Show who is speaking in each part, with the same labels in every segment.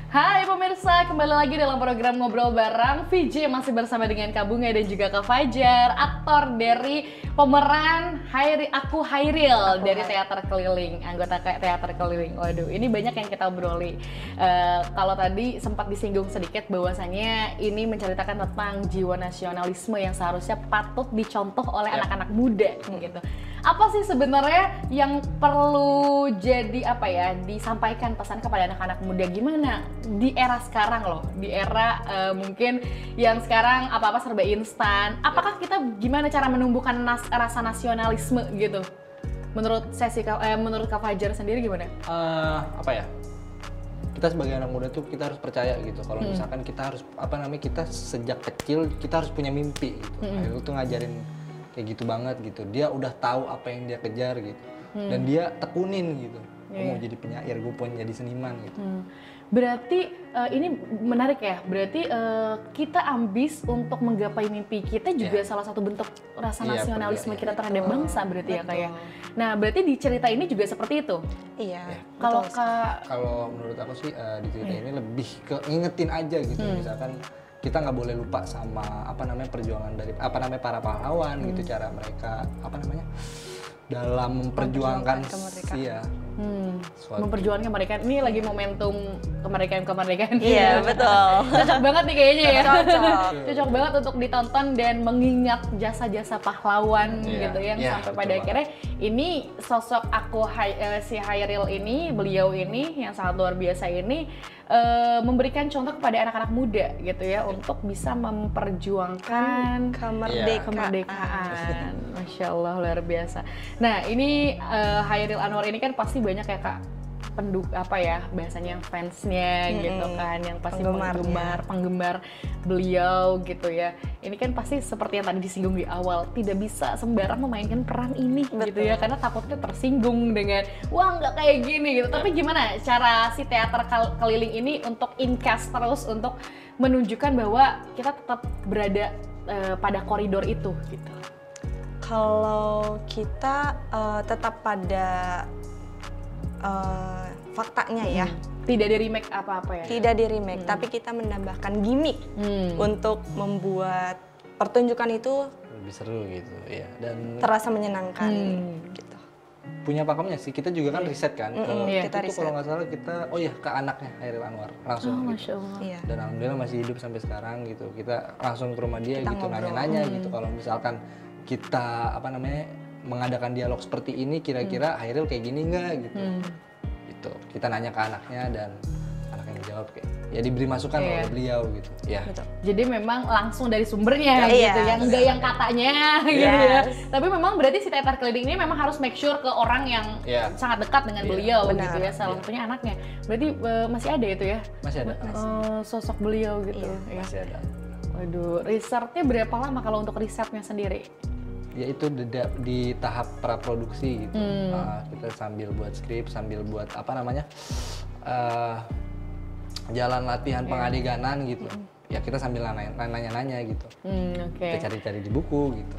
Speaker 1: Hai pemirsa, kembali lagi dalam program Ngobrol Bareng VJ, masih bersama dengan Kak Bunga dan juga Kak Fajar, aktor dari pemeran Aku Hairil dari Teater Keliling, anggota Teater Keliling. Waduh, ini banyak yang kita obroli. Kalau tadi sempat disinggung sedikit bahwasanya ini menceritakan tentang jiwa nasionalisme yang seharusnya patut dicontoh oleh anak-anak muda gitu. Apa sih sebenarnya yang perlu jadi disampaikan pesan kepada anak-anak muda gimana di era sekarang loh, di era mungkin yang sekarang apa-apa serba instan. Apakah kita gimana cara menumbuhkan rasa nasionalisme gitu? Menurut menurut Kak Fajar sendiri gimana?
Speaker 2: Kita sebagai anak muda tuh kita harus percaya gitu. Kalau misalkan kita harus kita sejak kecil kita harus punya mimpi gitu. Itu tuh ngajarin kayak gitu banget gitu. Dia udah tahu apa yang dia kejar gitu. Dan dia tekunin gitu. Gue mau jadi penyair, gue mau jadi seniman gitu.
Speaker 1: Berarti ini menarik ya. Berarti kita ambis untuk menggapai mimpi kita juga salah satu bentuk rasa nasionalisme kita terhadap bangsa berarti ya kayak. Nah, berarti di cerita ini juga seperti itu.
Speaker 3: Iya.
Speaker 2: Kalau menurut aku sih di cerita ini lebih ke ngingetin aja gitu. Misalkan kita nggak boleh lupa sama perjuangan dari para pahlawan gitu, cara mereka dalam memperjuangkan
Speaker 3: kemerdekaan.
Speaker 1: Memperjuangkan kemerdekaan. Ini lagi momentum kemerdekaan.
Speaker 3: Iya, betul.
Speaker 1: Cocok banget nih kayaknya ya.
Speaker 3: Cocok
Speaker 1: banget untuk ditonton dan mengingat jasa-jasa pahlawan gitu yang sampai pada akhirnya ini sosok si Hairil ini, beliau ini yang sangat luar biasa ini memberikan contoh kepada anak-anak muda gitu ya untuk bisa memperjuangkan kemerdekaan. Masya Allah, luar biasa. Nah, ini Hairil Anwar ini kan pasti banyak ya Kak bahasanya fansnya gitu kan, yang pasti penggemar beliau gitu ya. Ini kan pasti seperti yang tadi disinggung di awal, tidak bisa sembarang memainkan peran ini gitu ya, karena takutnya tersinggung dengan wah nggak kayak gini gitu. Tapi gimana cara si Teater Keliling ini untuk in-cast terus untuk menunjukkan bahwa kita tetap berada pada koridor itu gitu?
Speaker 3: Kalau kita tetap pada faktanya ya.
Speaker 1: Tidak di remake apa-apa ya?
Speaker 3: Tidak di remake, tapi kita menambahkan gimmick untuk membuat pertunjukan itu
Speaker 2: lebih seru gitu ya, dan
Speaker 3: terasa menyenangkan gitu.
Speaker 2: Punya pakemnya sih, kita juga kan riset kan
Speaker 3: kita
Speaker 2: itu kalau nggak salah kita ke anaknya Hairil Anwar langsung gitu.
Speaker 1: Masya Allah.
Speaker 3: Iya.
Speaker 2: Dan alhamdulillah masih hidup sampai sekarang gitu. Kita langsung ke rumah dia
Speaker 3: Kita
Speaker 2: gitu,
Speaker 3: ngobrol.
Speaker 2: nanya-nanya gitu kalau misalkan kita mengadakan dialog seperti ini, kira-kira Hairil kayak gini nggak gitu. Gitu. Kita nanya ke anaknya dan anaknya menjawab kayak ya diberi masukan oleh beliau gitu. Ya.
Speaker 3: Betul.
Speaker 1: Jadi memang langsung dari sumbernya
Speaker 3: Iya,
Speaker 1: gitu, yang enggak yang katanya gitu ya. Tapi memang berarti si Teater Keliling ini memang harus make sure ke orang yang sangat dekat dengan beliau gitu ya, salah satunya anaknya. Berarti masih ada itu ya?
Speaker 2: Masih ada.
Speaker 1: Sosok beliau gitu.
Speaker 3: Iya.
Speaker 2: Masih ada.
Speaker 1: Waduh, risetnya berapa lama kalau untuk risetnya sendiri?
Speaker 2: Ya itu di tahap praproduksi gitu. Kita sambil buat skrip, sambil buat jalan latihan pengadeganan gitu. Ya kita sambil nanya-nanya gitu. Kita cari-cari di buku gitu.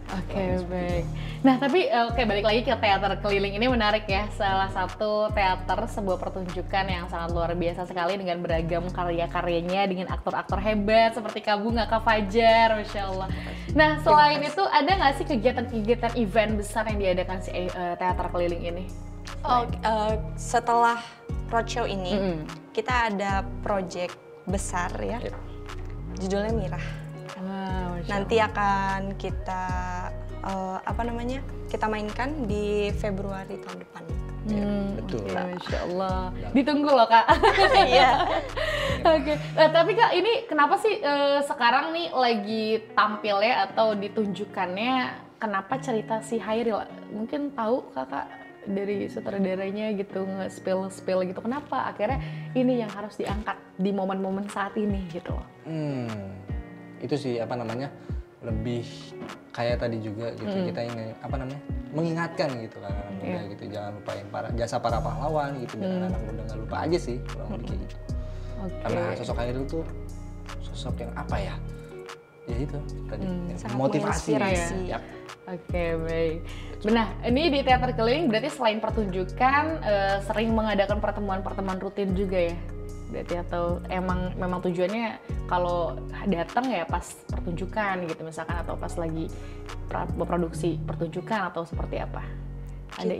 Speaker 1: Oke, baik. Nah, tapi balik lagi ke Teater Keliling ini menarik ya. Salah satu teater, sebuah pertunjukan yang sangat luar biasa sekali dengan beragam karya-karyanya, dengan aktor-aktor hebat seperti Kak Bunga, Kak Fajar, Masya Allah. Nah, selain itu ada nggak sih kegiatan-kegiatan event besar yang diadakan si Teater Keliling ini?
Speaker 3: Setelah roadshow ini, kita ada project besar ya, judulnya Mirah. Nanti akan kita kita mainkan di Februari tahun depan.
Speaker 2: Betul.
Speaker 1: Masya Allah. Ditunggu loh Kak.
Speaker 3: Iya.
Speaker 1: Oke. Tapi Kak, ini kenapa sih sekarang nih lagi tampil ya atau ditunjukkannya? Kenapa cerita si Hairil? Mungkin tahu Kakak dari sutradaranya gitu, nge-spill gitu. Kenapa akhirnya ini yang harus diangkat di momen-momen saat ini gitu loh?
Speaker 2: Itu sih lebih kayak tadi juga gitu, kita ingin mengingatkan gitu kan anak muda gitu, jangan lupain jasa para pahlawan gitu, dan anak muda nggak lupa aja sih kurang lebih kayak gitu. Karena sosok Hairil tuh sosok yang ya itu tadi motivasi
Speaker 3: ya.
Speaker 1: Oke, baik. Nah, ini di Teater Keliling berarti selain pertunjukan sering mengadakan pertemuan-pertemuan rutin juga ya? berarti, atau memang tujuannya kalau datang ya pas pertunjukan gitu misalkan, atau pas lagi produksi pertunjukan, atau seperti apa? Ada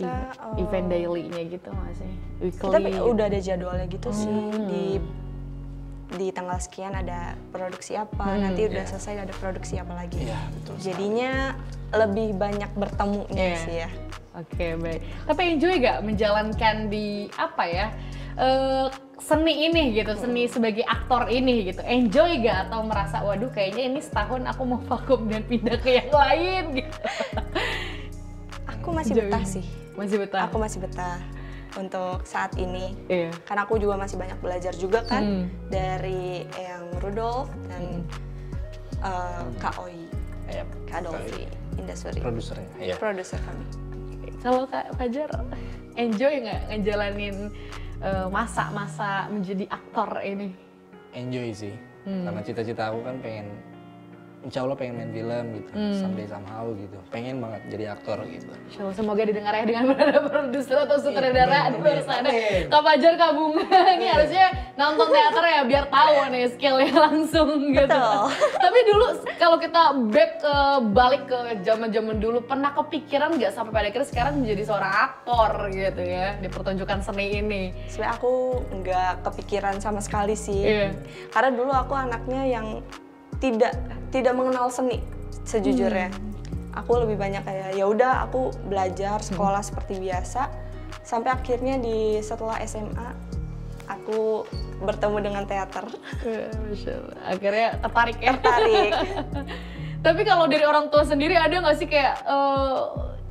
Speaker 1: event daily-nya gitu nggak sih? Weekly?
Speaker 3: Kita udah ada jadwalnya gitu sih, di tanggal sekian ada produksi apa, nanti udah selesai ada produksi apa lagi.
Speaker 2: Betul.
Speaker 3: Jadinya lebih banyak bertemunya sih ya.
Speaker 1: Oke, baik. Tapi enjoy gak menjalankan di apa ya, seni ini gitu, seni sebagai aktor ini gitu? Enjoy gak, atau merasa waduh kayaknya ini setahun aku mau vakum dan pindah ke yang lain gitu?
Speaker 3: Aku masih betah sih.
Speaker 1: Masih betah?
Speaker 3: Aku masih betah untuk saat ini.
Speaker 1: Iya.
Speaker 3: Karena aku juga masih banyak belajar juga kan dari yang Rudolf dan Kak Oi, Kak Dolphy, industri.
Speaker 2: Produsernya.
Speaker 3: Produser kami.
Speaker 1: Kalau Kak Fajar, enjoy nggak ngejalanin masa-masa menjadi aktor ini?
Speaker 2: Enjoy sih, karena cita-cita aku kan pengen, insya Allah pengen main film gitu, someday somehow gitu, pengen banget jadi aktor gitu.
Speaker 1: Semoga didengar ya dengan para produser atau sutradara di luar sana. Kak Fajar, Kak Bunga, ini harusnya nonton teater ya biar tahu nih skillnya langsung gitu.
Speaker 3: Betul.
Speaker 1: Tapi dulu kalau kita balik ke zaman-zaman dulu, pernah kepikiran nggak sampai pada akhirnya sekarang menjadi seorang aktor gitu ya di pertunjukan seni ini?
Speaker 3: Sebenarnya aku nggak kepikiran sama sekali sih, karena dulu aku anaknya yang tidak mengenal seni sejujurnya. Aku lebih banyak kayak ya udah aku belajar sekolah seperti biasa, sampai akhirnya setelah SMA aku bertemu dengan teater.
Speaker 1: Masya Allah. Akhirnya tertarik ya?
Speaker 3: Tertarik.
Speaker 1: Tapi kalau dari orang tua sendiri ada nggak sih kayak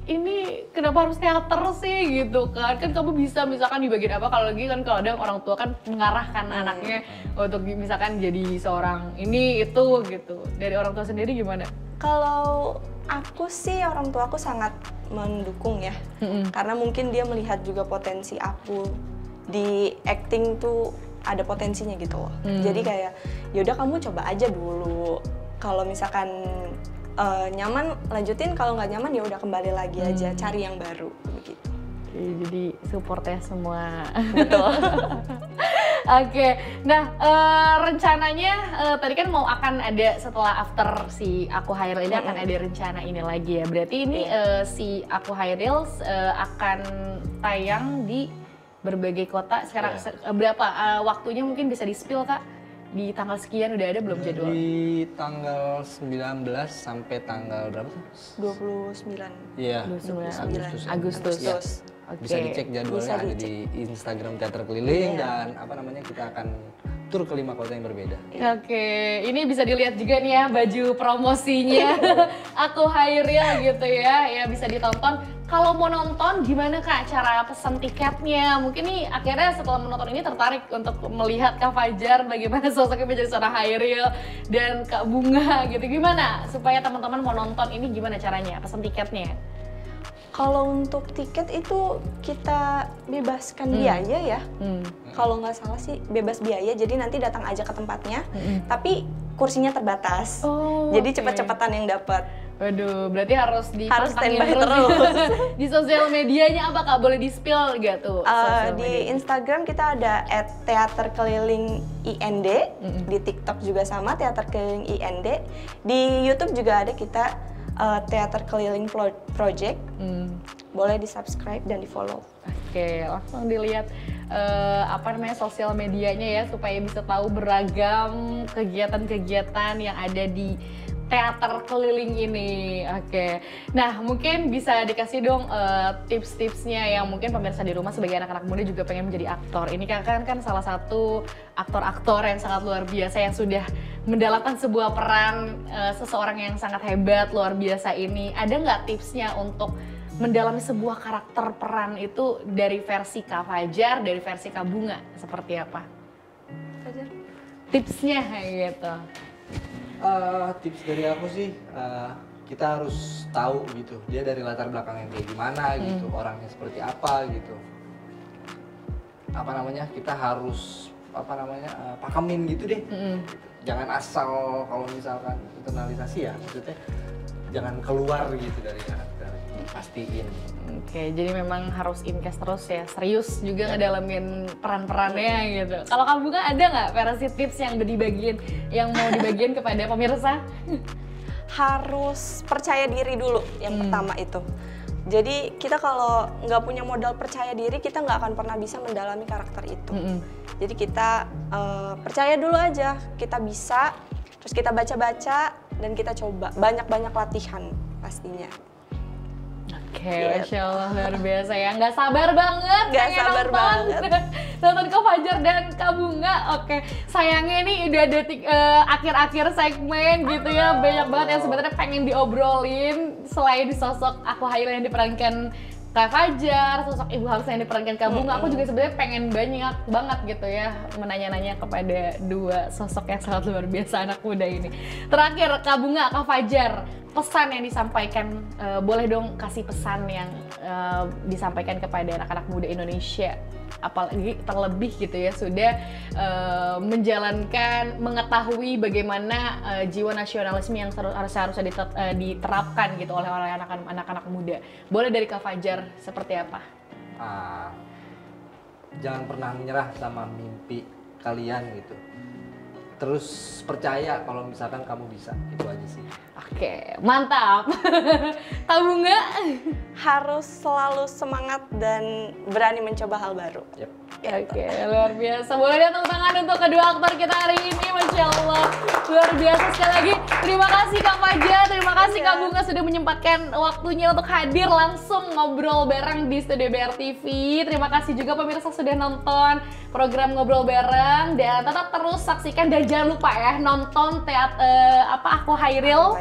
Speaker 1: ini kenapa harus teater sih gitu kan? Kan kamu bisa misalkan di bagian apa, kalau lagi kan kalau ada orang tua kan mengarahkan anaknya untuk misalkan jadi seorang ini itu gitu. Dari orang tua sendiri gimana?
Speaker 3: Kalau aku sih orang tua aku sangat mendukung ya, karena mungkin dia melihat juga potensi aku di acting tuh ada potensinya gitu loh. Jadi kayak yaudah kamu coba aja dulu. Kalau misalkan nyaman lanjutin, kalau nggak nyaman ya udah kembali lagi aja, cari yang baru begitu.
Speaker 1: Jadi supportnya semua.
Speaker 3: Betul.
Speaker 1: Oke, nah rencananya tadi kan akan ada setelah after si Aku Hairil ini akan ada rencana ini lagi ya. Berarti ini si Aku Hairil akan tayang di berbagai kota. Sekarang berapa waktunya mungkin bisa di-spill Kak? Di tanggal sekian udah ada belum jadwal?
Speaker 2: Di tanggal 19 sampai tanggal berapa tuh?
Speaker 3: 29.
Speaker 2: Iya,
Speaker 1: 29 Agustus. Okay.
Speaker 2: Bisa dicek jadwalnya, ada di Instagram Teater Keliling dan kita akan tur ke 5 kota yang berbeda.
Speaker 1: Oke, ini bisa dilihat juga nih ya baju promosinya Aku Hairil gitu ya bisa ditonton. Kalau mau nonton gimana Kak cara pesan tiketnya? Mungkin nih akhirnya setelah menonton ini tertarik untuk melihat Kak Fajar bagaimana sosoknya menjadi seorang Hairil dan Kak Bunga gitu. Gimana supaya teman-teman mau nonton ini, gimana caranya pesan tiketnya?
Speaker 3: Kalau untuk tiket itu kita bebaskan biaya ya. Kalau nggak salah sih bebas biaya, jadi nanti datang aja ke tempatnya. Tapi kursinya terbatas. Jadi cepet-cepetan yang dapat.
Speaker 1: Waduh, berarti harus
Speaker 3: standby terus.
Speaker 1: Di sosial medianya apa Kak? Boleh di-spill gak tuh?
Speaker 3: Di Instagram kita ada @teaterkelilingInd, di TikTok juga sama Teater Keliling IND, di YouTube juga ada kita Teater Keliling Project. Boleh di-subscribe dan di-follow.
Speaker 1: Oke, langsung dilihat sosial medianya ya supaya bisa tahu beragam kegiatan-kegiatan yang ada di Teater Keliling ini. Oke. Nah, mungkin bisa dikasih dong tips-tipsnya yang mungkin pemirsa di rumah sebagai anak-anak muda juga pengen menjadi aktor. Ini kan salah satu aktor-aktor yang sangat luar biasa yang sudah mendalamkan sebuah peran seseorang yang sangat hebat, luar biasa ini. Ada nggak tipsnya untuk mendalami sebuah karakter peran itu dari versi Kak Fajar, dari versi Kak Bunga? Seperti apa?
Speaker 3: Fajar?
Speaker 1: Tipsnya gitu.
Speaker 2: Tips dari aku sih, kita harus tahu gitu, dia dari latar belakang yang kayak gimana gitu, orangnya seperti apa gitu. Kita harus pakemin gitu deh. Jangan asal kalau misalkan internalisasi ya, maksudnya jangan keluar gitu dari karakter. pastiin.
Speaker 1: Oke, jadi memang harus invest terus ya, serius juga ngedalamin peran-perannya gitu. Kalau kamu kan ada nggak versi tips yang mau dibagiin kepada pemirsa?
Speaker 3: Harus percaya diri dulu yang pertama itu. Jadi kita kalau nggak punya modal percaya diri, kita nggak akan pernah bisa mendalami karakter itu. Jadi kita percaya dulu aja, kita bisa, terus kita baca-baca dan kita coba banyak-banyak latihan pastinya.
Speaker 1: Oke, Masya Allah, luar biasa ya. Nggak sabar banget.
Speaker 3: Nggak sabar banget.
Speaker 1: Nonton Kak Fajar dan Kak Bunga. Oke, sayangnya nih udah detik akhir-akhir segmen gitu ya. Banyak banget yang sebenarnya pengen diobrolin. Selain sosok Aku Hairil yang diperankan Kak Fajar, sosok Ibu Hamsah yang diperankan Kak Bunga, aku juga sebenarnya pengen banyak banget gitu ya menanya-nanya kepada dua sosok yang sangat luar biasa anak muda ini. Terakhir, Kak Bunga, Kak Fajar, pesan yang disampaikan, boleh dong kasih pesan yang disampaikan kepada anak-anak muda Indonesia, apalagi terlebih gitu ya sudah mengetahui bagaimana jiwa nasionalisme yang harusnya diterapkan gitu oleh anak-anak muda. Boleh dari Kak Fajar seperti apa?
Speaker 2: Jangan pernah menyerah sama mimpi kalian gitu. Terus percaya kalau misalkan kamu bisa, itu aja sih.
Speaker 1: Oke, mantap. Kak Bunga?
Speaker 3: Harus selalu semangat dan berani mencoba hal baru.
Speaker 2: Yep.
Speaker 1: Oke, luar biasa. Boleh deh tepuk tangan untuk kedua aktor kita hari ini, Masya Allah. Luar biasa sekali lagi. Terima kasih Kak Fajar, terima kasih Kak Bunga sudah menyempatkan waktunya untuk hadir langsung ngobrol bareng di Studio BRTV. Terima kasih juga pemirsa sudah nonton program Ngobrol Bareng, dan tetap terus saksikan dan jangan lupa ya nonton Aku Hairil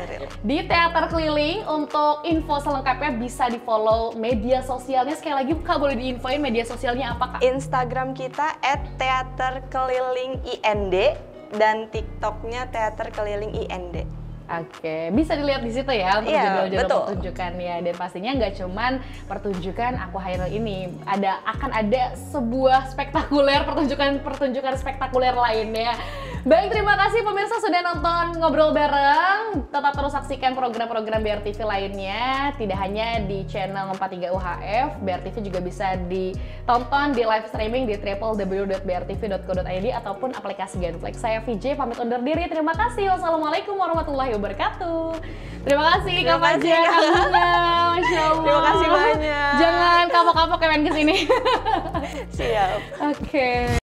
Speaker 1: di Teater Keliling. Untuk info selengkapnya bisa di follow media sosialnya. Sekali lagi Kak, boleh diinfoin media sosialnya apa Kak?
Speaker 3: Instagram kita @teaterkelilingIND dan TikToknya Teater Keliling IND.
Speaker 1: Oke, bisa dilihat di situ ya untuk judul-judul
Speaker 3: betul.
Speaker 1: pertunjukannya, dan pastinya nggak cuman pertunjukan Aku Hairil ini, akan ada sebuah pertunjukan spektakuler lainnya. Baik, terima kasih pemirsa sudah nonton Ngobrol Bareng. Tetap terus saksikan program-program BRTV lainnya, tidak hanya di channel 43 UHF. BRTV juga bisa ditonton di live streaming di www.brtv.co.id ataupun aplikasi Genflix. Saya VJ pamit undur diri. Terima kasih. Wassalamualaikum warahmatullahi wabarakatuh. Terima kasih Kak Fajar, Kak Bunga. Masya Allah.
Speaker 3: Terima kasih banyak.
Speaker 1: Jangan kapok-kapok kemen kesini.
Speaker 3: Siap.
Speaker 1: Oke.